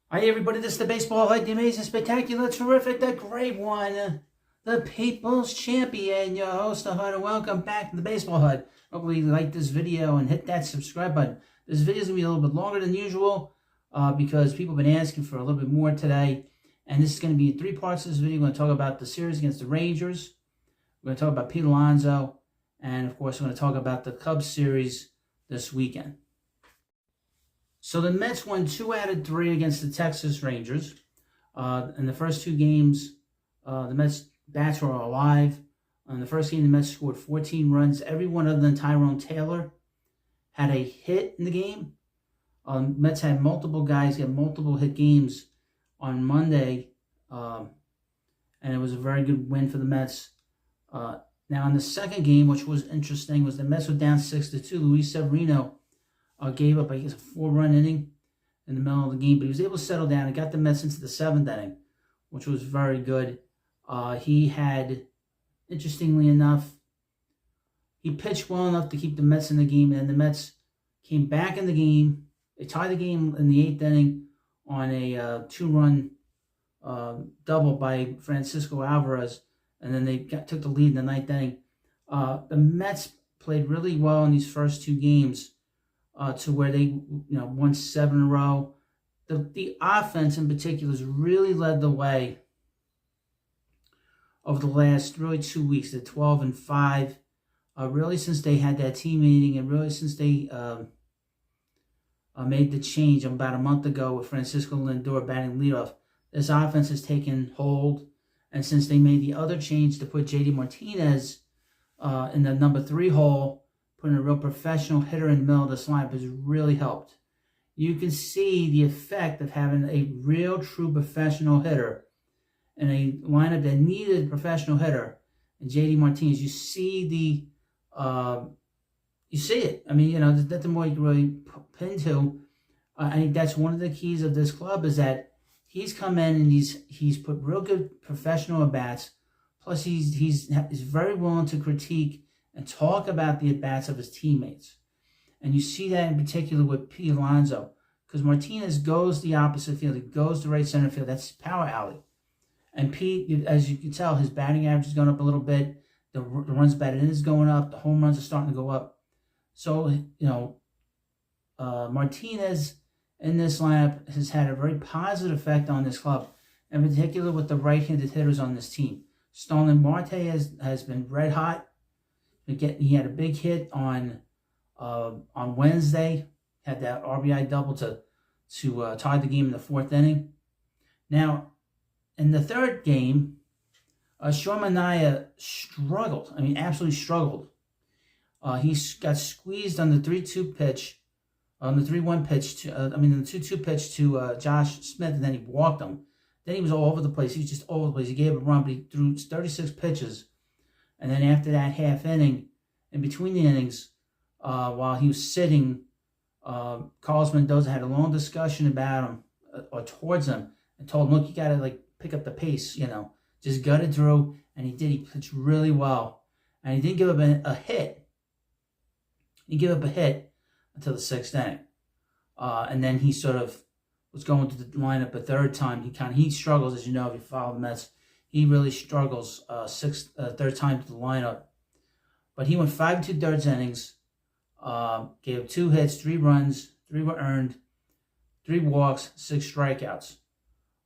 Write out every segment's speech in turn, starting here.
Hi everybody, this is the baseball highlight, the amazing, spectacular, terrific, the great one, the People's Champion, your host, the HUD, and welcome back to the Baseball HUD. Hopefully you like this video and hit that subscribe button. This video is going to be a little bit longer than usual because people have been asking for a little bit more today. And this is going to be in three parts of this video. We're going to talk about the series against the Rangers. We're going to talk about Pete Alonso. And of course, we're going to talk about the Cubs series this weekend. So the Mets won 2 out of 3 against the Texas Rangers. In the first two games, the Mets bats were alive. In the first game, the Mets scored 14 runs. Everyone other than Tyrone Taylor had a hit in the game. Mets had multiple guys get multiple hit games on Monday, and it was a very good win for the Mets. Now, in the second game, which was interesting, was the Mets were down 6-2. Luis Severino gave up, I guess, a 4-run inning in the middle of the game, but he was able to settle down and got the Mets into the 7th inning, which was very good. He had, interestingly enough, he pitched well enough to keep the Mets in the game, and the Mets came back in the game. They tied the game in the 8th inning on a 2-run double by Francisco Alvarez, and then they took the lead in the 9th inning. The Mets played really well in these first two games. To where they won 7 in a row. The offense in particular has really led the way over the last really 2 weeks. They're 12-5. Really since they had that team meeting and really since they made the change about a month ago with Francisco Lindor batting leadoff, this offense has taken hold. And since they made the other change to put JD Martinez in the number 3 hole, putting a real professional hitter in the middle of this lineup has really helped. You can see the effect of having a real, true professional hitter in a lineup that needed a professional hitter. And JD Martinez, you see it. I mean, there's nothing more you can really pin to. I think that's one of the keys of this club is that he's come in and he's put real good professional at-bats. Plus, he's very willing to critique and talk about the at-bats of his teammates. And you see that in particular with Pete Alonso, because Martinez goes the opposite field. He goes to right center field. That's his power alley. And Pete, as you can tell, his batting average has gone up a little bit. The runs batted in is going up. The home runs are starting to go up. So, Martinez in this lineup has had a very positive effect on this club, in particular with the right-handed hitters on this team. Starling Marte has been red hot. He had a big hit on Wednesday. Had that RBI double to tie the game in the 4th inning. Now, in the third game, Sean Manaea struggled. I mean, absolutely struggled. He got squeezed on the 3-2 pitch, on the 3-1 pitch the 2-2 pitch to Josh Smith, and then he walked him. Then he was all over the place. He was just all over the place. He gave a run, but he threw 36 pitches. And then after that half inning, in between the innings, while he was sitting, Carlos Mendoza had a long discussion about him, or towards him, and told him, look, you got to pick up the pace, just gut it through. And he did. He pitched really well. And he didn't give up a hit. He gave up a hit until the 6th inning. And then he sort of was going to the lineup a third time. He struggles, as you know, if you follow the Mets. He really struggles third time to the lineup. But he went 5 2/3 innings, gave 2 hits, 3 runs, 3 were earned, 3 walks, 6 strikeouts.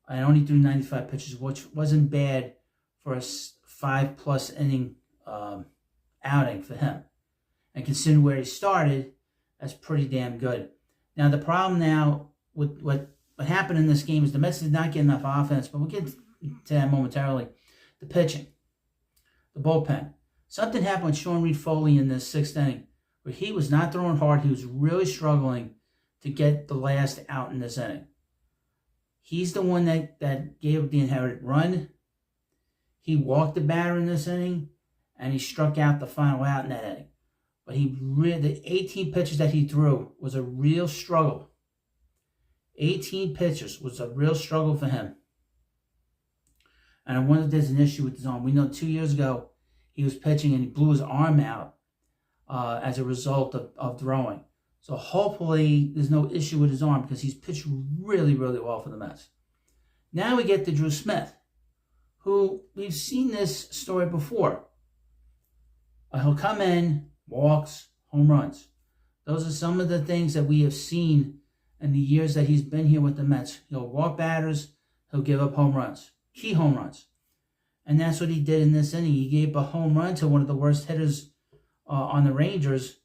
And only threw 95 pitches, which wasn't bad for a 5+ inning outing for him. And considering where he started, that's pretty damn good. Now, the problem now with what happened in this game is the Mets did not get enough offense, but we'll get to that momentarily. The pitching, the bullpen. Something happened with Sean Reed-Foley in the 6th inning where he was not throwing hard. He was really struggling to get the last out in this inning. He's the one that gave up the inherited run. He walked the batter in this inning, and he struck out the final out in that inning. But the 18 pitches that he threw was a real struggle. 18 pitches was a real struggle for him. And I wonder if there's an issue with his arm. We know 2 years ago he was pitching and he blew his arm out as a result of throwing. So hopefully there's no issue with his arm because he's pitched really, really well for the Mets. Now we get to Drew Smith, who we've seen this story before. He'll come in, walks, home runs. Those are some of the things that we have seen in the years that he's been here with the Mets. He'll walk batters, he'll give up home runs, key home runs. And that's what he did in this inning. He gave a home run to one of the worst hitters on the Rangers,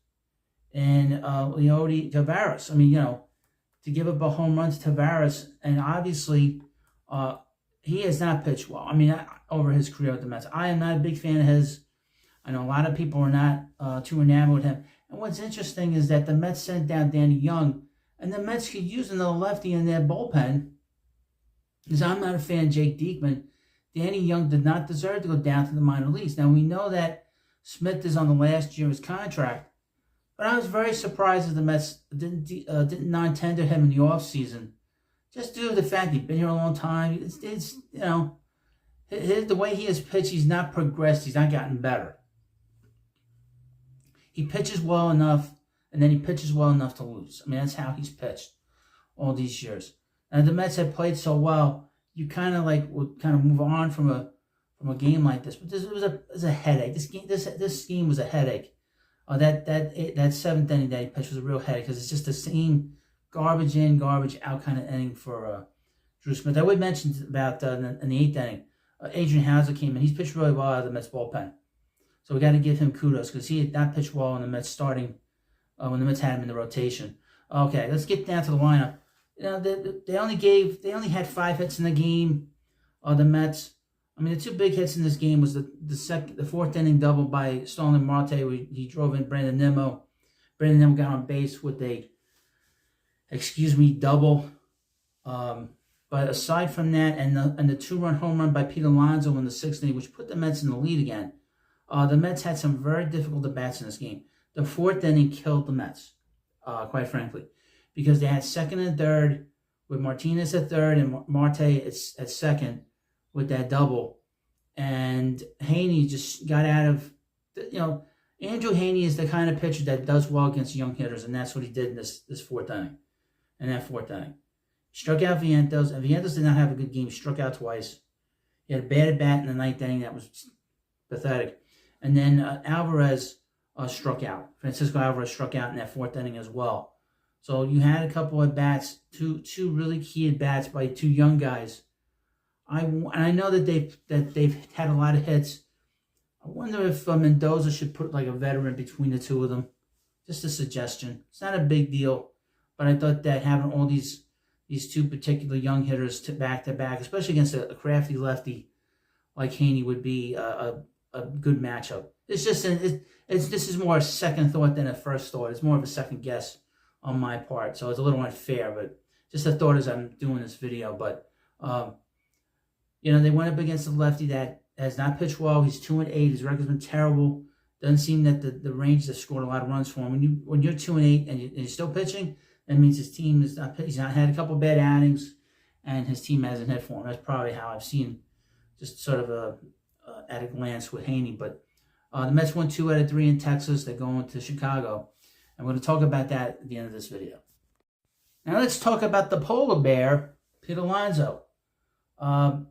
and Leody Taveras. I mean, to give up a home run to Taveras, and obviously he has not pitched well. I mean, over his career with the Mets. I am not a big fan of his. I know a lot of people are not too enamored with him. And what's interesting is that the Mets sent down Danny Young, and the Mets could use another lefty in their bullpen, because I'm not a fan of Jake Diekman. Danny Young did not deserve to go down to the minor leagues. Now, we know that Smith is on the last year of his contract, but I was very surprised that the Mets didn't non-tender him in the offseason, just due to the fact he's been here a long time. It's the way he has pitched, he's not progressed. He's not gotten better. He pitches well enough, and then he pitches well enough to lose. I mean, that's how he's pitched all these years. And the Mets have played so well, you kind of would kind of move on from a game like this. But this was a headache. This game was a headache. That seventh inning that he pitched was a real headache because it's just the same garbage in, garbage out kind of inning for Drew Smith. I would mention about in the eighth inning, Adrian Hauser came in. He's pitched really well out of the Mets bullpen. So we got to give him kudos because he had not pitched well in the Mets starting when the Mets had him in the rotation. Okay, let's get down to the lineup. They only had 5 hits in the game. The Mets. I mean, the 2 big hits in this game was the fourth inning double by Starling Marte, where he drove in Brandon Nimmo. Brandon Nimmo got on base with a double. But aside from that, and the 2-run home run by Pete Alonso in the 6th inning, which put the Mets in the lead again. The Mets had some very difficult at-bats in this game. The 4th inning killed the Mets, quite frankly, because they had 2nd and 3rd with Martinez at 3rd and Marte at 2nd with that double. And Haney just got out of, Andrew Haney is the kind of pitcher that does well against young hitters, and that's what he did in this 4th inning. In that 4th inning. He struck out Vientos, and Vientos did not have a good game. He struck out twice. He had a bad at-bat in the 9th inning that was pathetic. And then Alvarez struck out. Francisco Alvarez struck out in that 4th inning as well. So you had a couple of bats, two really key at bats by 2 young guys. I know that they've had a lot of hits. I wonder if Mendoza should put like a veteran between the 2 of them. Just a suggestion. It's not a big deal, but I thought that having all these 2 particular young hitters back to back, especially against a crafty lefty like Haney, would be a good matchup. It's just this is more a second thought than a first thought. It's more of a second guess on my part, so it's a little unfair, but just a thought as I'm doing this video. But they went up against a lefty that has not pitched well. He's 2-8. His record's been terrible. Doesn't seem that the Rangers have scored a lot of runs for him. When you're 2-8 and you're still pitching, that means his team is not. He's not had a couple bad outings, and his team hasn't hit for him. That's probably how I've seen, just sort of at a glance with Haney. But the Mets won 2 out of 3 in Texas. They're going to Chicago. I'm going to talk about that at the end of this video. Now let's talk about the polar bear, Pete Alonso. And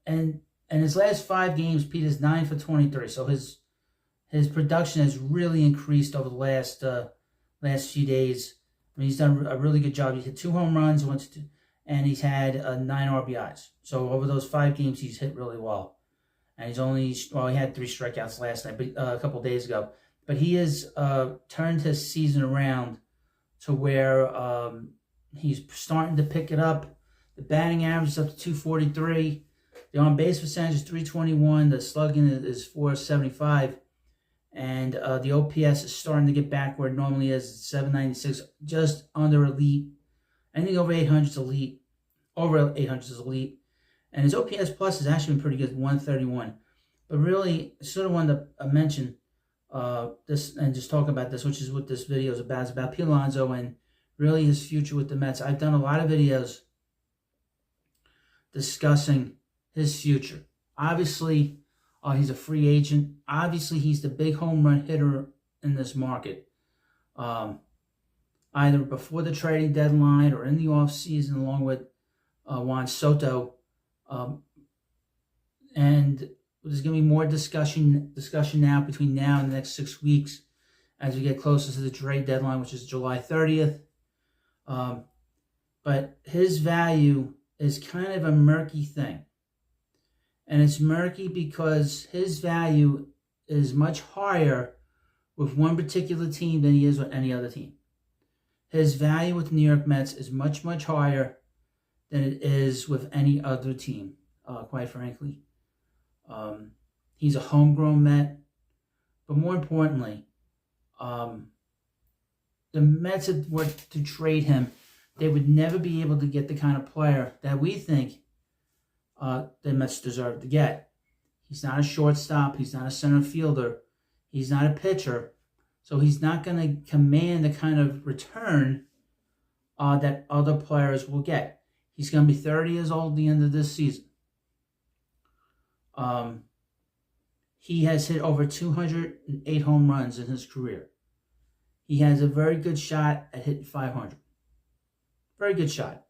in his last 5 games, Pete is 9 for 23. So his production has really increased over the last few days. I mean, he's done a really good job. He's hit 2 home runs, and he's had 9 RBIs. So over those 5 games, he's hit really well. And he had 3 strikeouts last night, but a couple days ago. But he has turned his season around to where he's starting to pick it up. The batting average is up to 243. The on-base percentage is 321. The slugging is 475. And the OPS is starting to get back where it normally is. It's 796, just under elite. Anything over 800 is elite. Over 800 is elite. And his OPS plus has actually been pretty good, 131. But really, I sort of wanted to mention this and just talk about this, which is what this video is about. It's about Pete Alonso and really his future with the Mets. I've done a lot of videos discussing his future. Obviously, he's a free agent. Obviously, he's the big home run hitter in this market. either before the trading deadline or in the offseason, along with Juan Soto. And there's going to be more discussion now between now and the next 6 weeks as we get closer to the trade deadline, which is July 30th. But his value is kind of a murky thing. And it's murky because his value is much higher with one particular team than he is with any other team. His value with the New York Mets is much, much higher than it is with any other team, quite frankly. He's a homegrown Met. But more importantly, the Mets, if were to trade him, they would never be able to get the kind of player that we think the Mets deserve to get. He's not a shortstop. He's not a center fielder. He's not a pitcher. So he's not going to command the kind of return that other players will get. He's going to be 30 years old at the end of this season. He has hit over 208 home runs in his career. He has a very good shot at hitting 500. Very good shot.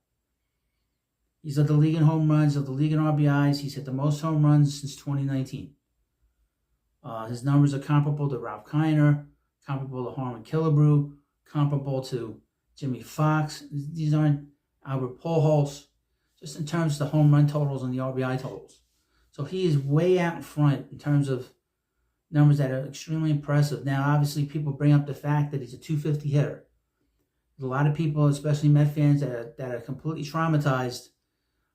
He's led the league in home runs, led the league in RBIs. He's hit the most home runs since 2019. His numbers are comparable to Ralph Kiner, comparable to Harmon Killebrew, comparable to Jimmy Fox. These aren't Albert Pujols, just in terms of the home run totals and the RBI totals. So he is way out in front in terms of numbers that are extremely impressive. Now, obviously, people bring up the fact that he's a 250 hitter. There's a lot of people, especially Met fans, that are completely traumatized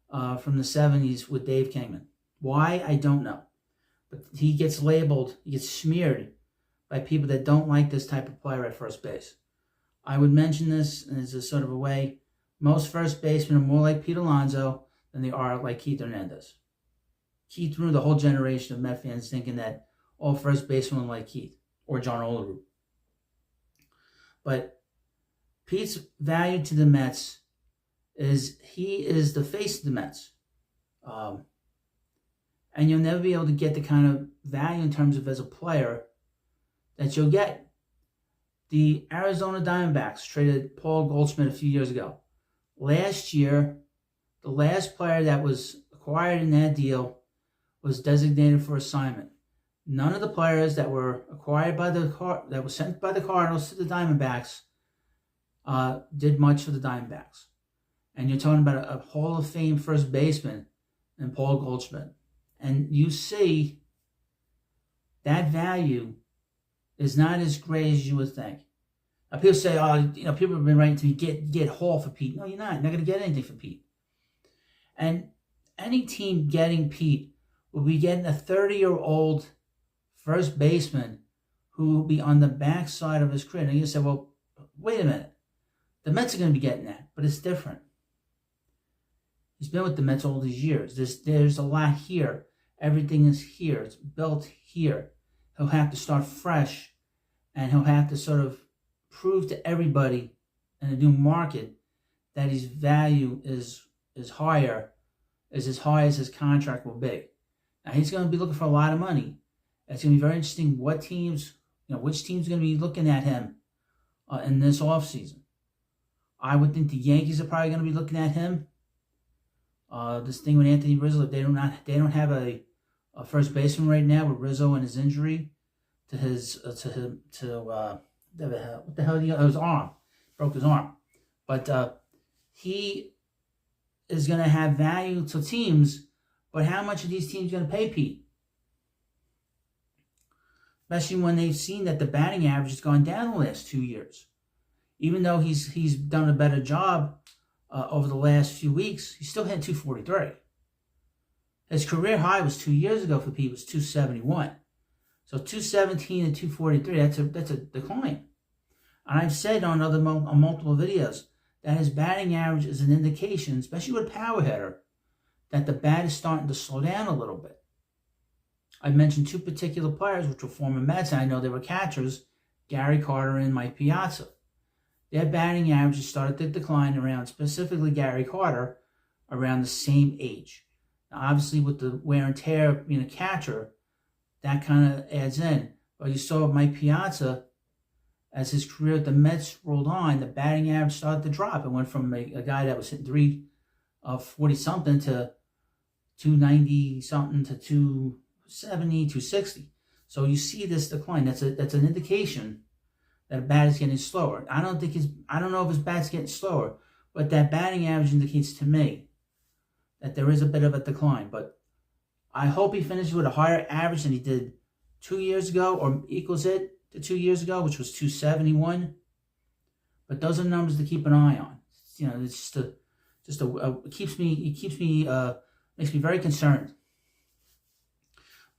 from the 70s with Dave Kingman. Why? I don't know. But he gets labeled, he gets smeared by people that don't like this type of player at first base. I would mention this as a sort of a way. Most first basemen are more like Pete Alonso than they are like Keith Hernandez. Keith ruined the whole generation of Met fans thinking that all first basemen were like Keith or John Olerud. But Pete's value to the Mets is he is the face of the Mets. And you'll never be able to get the kind of value in terms of as a player that you'll get. The Arizona Diamondbacks traded Paul Goldschmidt a few years ago. Last year, the last player that was acquired in that deal was designated for assignment. None of the players that were acquired by that were sent by the Cardinals to the Diamondbacks did much for the Diamondbacks. And you're talking about a Hall of Fame first baseman in Paul Goldschmidt. And you see that value is not as great as you would think. Now, people say, people have been writing to me, get Hall for Pete. No, you're not. You're not going to get anything for Pete. And any team getting Pete will be getting a 30-year-old first baseman who will be on the backside of his career. And you say, well, wait a minute. The Mets are going to be getting that, but it's different. He's been with the Mets all these years. There's a lot here. Everything is here. It's built here. He'll have to start fresh, and he'll have to sort of prove to everybody in a new market that his value is as high as his contract will be. Now, he's going to be looking for a lot of money. It's going to be very interesting which team's going to be looking at him in this offseason. I would think the Yankees are probably going to be looking at him. This thing with Anthony Rizzo, they don't have a first baseman right now with Rizzo and his injury to his what the hell his arm, broke his arm, but he is going to have value to teams. But how much are these teams going to pay Pete? Especially when they've seen that the batting average has gone down the last 2 years. Even though he's done a better job over the last few weeks, he's still hitting 243. His career high was 2 years ago for Pete, was 271. So 217 and 243, that's a decline. And I've said on multiple videos that his batting average is an indication, especially with a power hitter, that the bat is starting to slow down a little bit. I mentioned two particular players, which were former Mets, and I know they were catchers, Gary Carter and Mike Piazza. Their batting averages started to decline around, specifically Gary Carter, around the same age. Now, obviously, with the wear and tear of being a catcher, that kind of adds in. But you saw with Mike Piazza, as his career at the Mets rolled on, the batting average started to drop. It went from a guy that was hitting 340 something to 290 something to 270, 260. So you see this decline. That's an indication that a bat is getting slower. I don't know if his bat's getting slower, but that batting average indicates to me that there is a bit of a decline. But I hope he finishes with a higher average than he did 2 years ago, or equals it to 2 years ago, which was 271. But those are numbers to keep an eye on. It's makes me very concerned.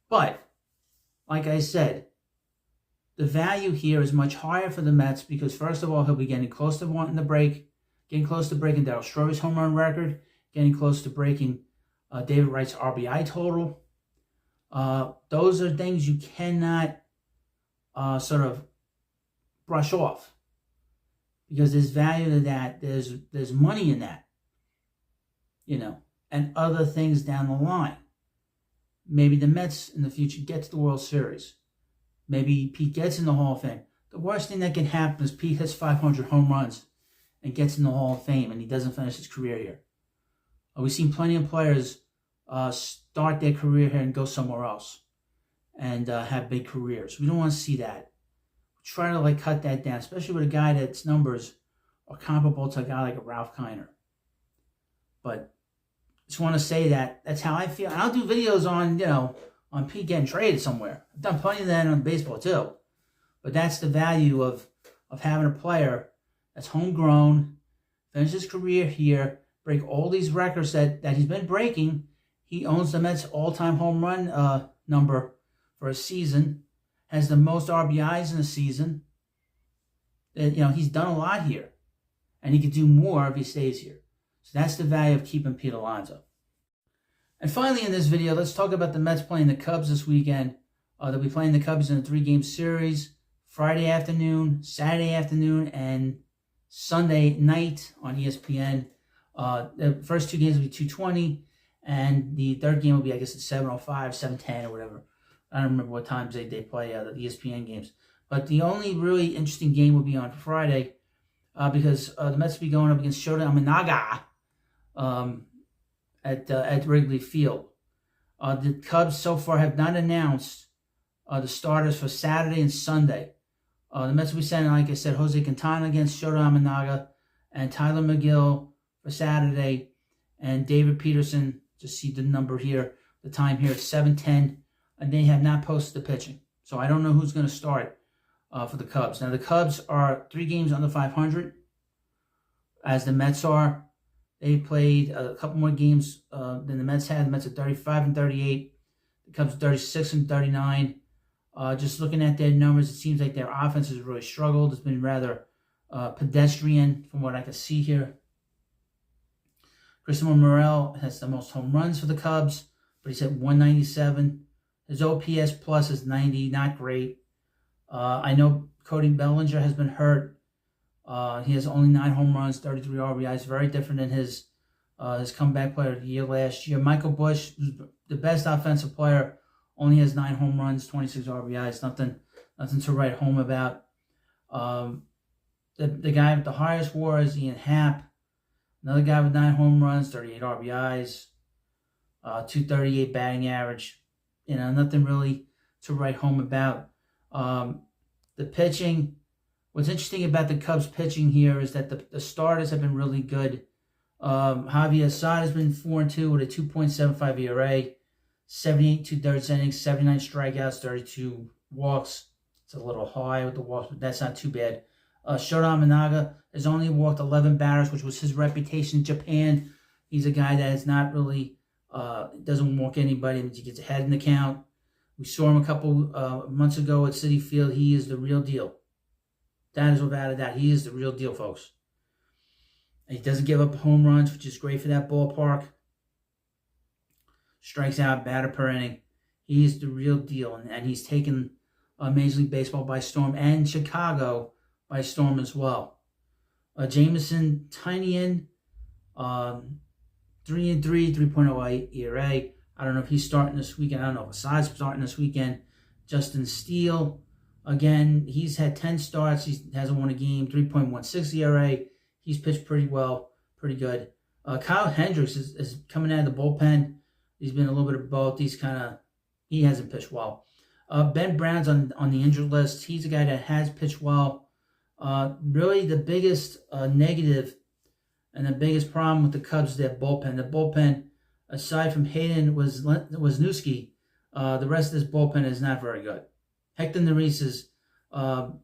But like I said, the value here is much higher for the Mets because, first of all, he'll be getting close to breaking Darryl Strawberry's home run record, getting close to breaking David Wright's RBI total. Those are things you cannot sort of brush off because there's value to that. There's money in that, and other things down the line. Maybe the Mets in the future get to the World Series. Maybe Pete gets in the Hall of Fame. The worst thing that can happen is Pete hits 500 home runs and gets in the Hall of Fame and he doesn't finish his career here. We've seen plenty of players start their career here and go somewhere else and have big careers. We don't want to see that. We try to cut that down, especially with a guy that's numbers are comparable to a guy like a Ralph Kiner. But just want to say that that's how I feel. And I'll do videos on Pete getting traded somewhere. I've done plenty of that on baseball too. But that's the value of having a player that's homegrown, finish his career here, break all these records that he's been breaking. He owns the Mets' all-time home run number for a season, has the most RBIs in a season. He's done a lot here. And he could do more if he stays here. So that's the value of keeping Pete Alonso. And finally in this video, let's talk about the Mets playing the Cubs this weekend. They'll be playing the Cubs in a 3-game series, Friday afternoon, Saturday afternoon, and Sunday night on ESPN. The first 2 games will be 2:20, and the third game will be, I guess, at 7:05, 7:10, or whatever. I don't remember what times they play the ESPN games. But the only really interesting game will be on Friday because the Mets will be going up against Shota Imanaga at Wrigley Field. The Cubs so far have not announced the starters for Saturday and Sunday. The Mets will be sending, like I said, Jose Quintana against Shota Imanaga and Tyler McGill for Saturday, and David Peterson, just see the number here, the time here, 7:10, and they have not posted the pitching. So I don't know who's going to start for the Cubs. Now, the Cubs are 3 games under 500, as the Mets are. They played a couple more games than the Mets had. The Mets are 35-38. The Cubs are 36-39. Just looking at their numbers, it seems like their offense has really struggled. It's been rather pedestrian from what I can see here. Christopher Morel has the most home runs for the Cubs, but he's at 197. His OPS plus is 90, not great. I know Cody Bellinger has been hurt. He has only 9 home runs, 33 RBIs, very different than his comeback player of the year last year. Michael Busch, the best offensive player, only has 9 home runs, 26 RBIs, nothing to write home about. The guy with the highest WAR is Ian Happ. Another guy with 9 home runs, 38 RBIs, 238 batting average. Nothing really to write home about. The pitching, what's interesting about the Cubs pitching here is that the starters have been really good. Javier Assad has been 4-2 with a 2.75 ERA, 78 2/3 innings, 79 strikeouts, 32 walks. It's a little high with the walks, but that's not too bad. Shota Imanaga has only walked 11 batters, which was his reputation in Japan. He's a guy that is not really, doesn't walk anybody, he gets ahead in the count. We saw him a couple months ago at Citi Field. He is the real deal. That is without a doubt. He is the real deal, folks. And he doesn't give up home runs, which is great for that ballpark. Strikes out, batter per inning. He is the real deal, and he's taken Major League Baseball by storm, and Chicago by storm as well. Jameson Tynion, 3-3, 3.08 ERA. I don't know if he's starting this weekend. I don't know if Assad's starting this weekend. Justin Steele, Again, he's had 10 starts. He hasn't won a game. 3.16 ERA. He's pitched pretty well, pretty good. Kyle Hendricks is coming out of the bullpen. He's been a little bit of both. He hasn't pitched well. Ben Brown's on the injured list. He's a guy that has pitched well. Really, the biggest negative and the biggest problem with the Cubs is their bullpen. The bullpen, aside from Hayden Wisniewski, the rest of this bullpen is not very good. Hector Neris has got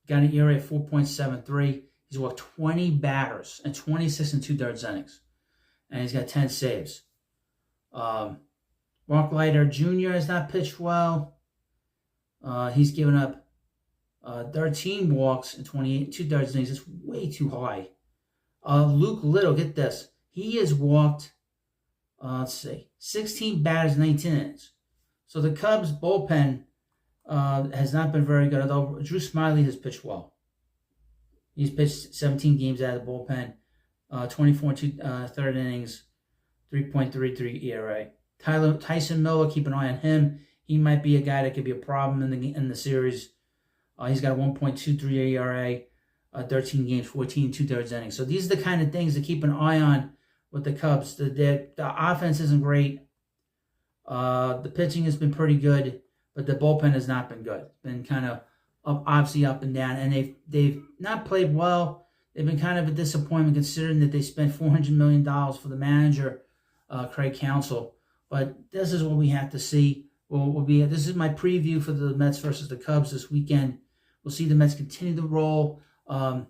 an ERA of 4.73. He's walked 20 batters and 26 and 2/3 innings. And he's got 10 saves. Mark Leiter Jr. has not pitched well. He's given up 13 walks and 28 and 2/3 innings. It's way too high. Luke Little, get this. He has walked, 16 batters and 19 innings. So the Cubs bullpen has not been very good, although Drew Smiley has pitched well. He's pitched 17 games out of the bullpen, 24 and 2/3 innings, 3.33 ERA. Tyson Miller, keep an eye on him. He might be a guy that could be a problem in the series. He's got a 1.23 ERA, 13 games, 14 and 2/3 innings. So these are the kind of things to keep an eye on with the Cubs. The offense isn't great. The pitching has been pretty good, but the bullpen has not been good. It's been kind of obviously up and down, and they've not played well. They've been kind of a disappointment considering that they spent $400 million for the manager, Craig Counsell. But this is what we have to see. This is my preview for the Mets versus the Cubs this weekend. We'll see the Mets continue to roll. When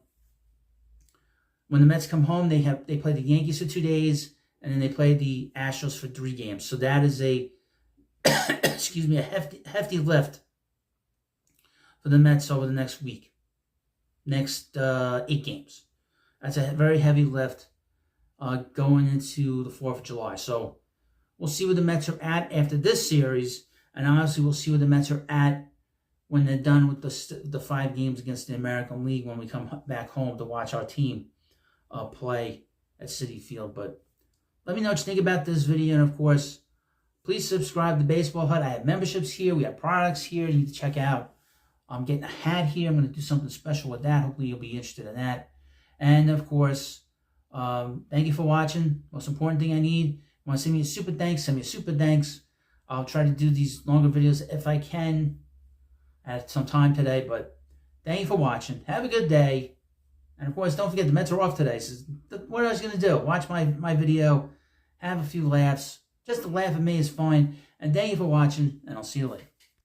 the Mets come home, they play the Yankees for 2 days, and then they play the Astros for 3 games. So that is a hefty lift for the Mets over the next week. Next 8 games. That's a very heavy lift going into the 4th of July. So we'll see where the Mets are at after this series, and obviously we'll see where the Mets are at when they're done with the 5 games against the American League when we come back home to watch our team play at Citi Field. But let me know what you think about this video, and of course, please subscribe to Baseball Hut. I have memberships here. We have products here you need to check out. I'm getting a hat here. I'm going to do something special with that. Hopefully you'll be interested in that. And of course, thank you for watching. Most important thing I need, want to send me a super thanks, send me a super thanks. I'll try to do these longer videos if I can at some time today. But thank you for watching. Have a good day. And of course, don't forget the Mets are off today. So what I was going to do, watch my video, have a few laughs. Just to laugh at me is fine. And thank you for watching, and I'll see you later.